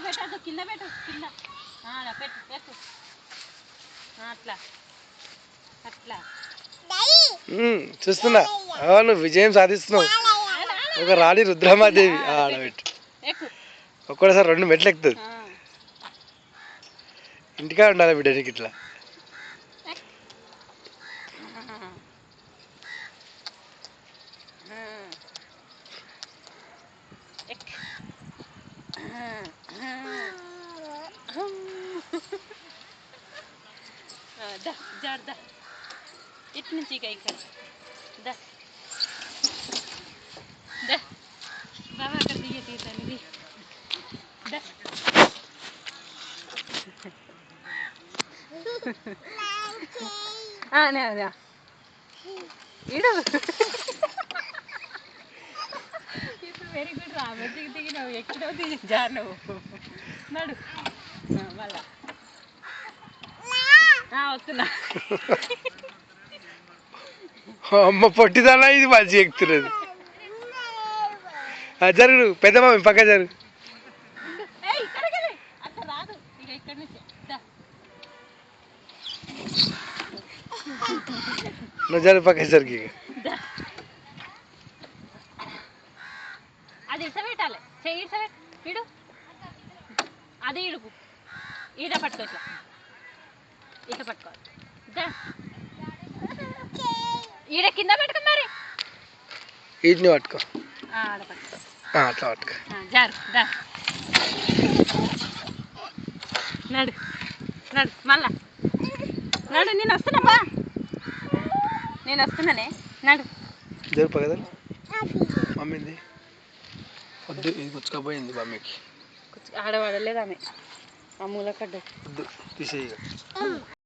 పెట్టద్దు, కింద పెట్టు, కింద పెట్టు పెట్టు. అట్లా అట్లా చూస్తున్నా. అవును, విజయం సాధిస్తున్నావు. ఒక రాణి రుద్రమాదేవి. ఆడబెట్టు. ఒక్కసారి 2 మెట్లు ఎక్కుతుంది. ఇంటికా ఉండాలి బిడ్డ నీకు ఇట్లా. జాగ్రత్త. ఇటు నుంచి ఇక ఇక్కడ బాబా అక్కడ తీసాను ఇది. ఇడు ఇప్పుడు వెరీ గుడ్ రా. మంచిగా దిగినావు, ఎక్కడో దిగి జారినావు. నడు మళ్ళా వస్తున్నా. అమ్మ పొట్టిదానా, ఇది మంచిగా ఎక్కుతున్నది. జరుగు, పెద్దమ్మ పక్క జరుగు. అక్కడ రాదు ఇక, ఇక్కడ నుంచి నువ్వు జరుగు, పక్క జరుగు. అది ఇడసబెట్టాలి, చెయ్యి ఇడసబెట్టు. ఇడు అది ఇడుపు, ఈడ పట్టుకో, ఇట్లా ఇట్లా పట్టుకోవాలి. ఈడ కింద పెట్టుకో, మరి వీటిని పట్టుకో. ఆడ పట్టుకో, అట్లా పట్టుకో. జారు నడు నడు, మళ్ళా నడు. నేను వస్తున్నావా? నేను వస్తున్నానే, నడు. జరుపు కదా మమ్మీది. వద్దు, ఇది గుచ్చుకపోయింది మమ్మీకి. ఆడవాడలేదు ఆమె, ఆ మూల కడ్డ. వద్దు, తీసేయి.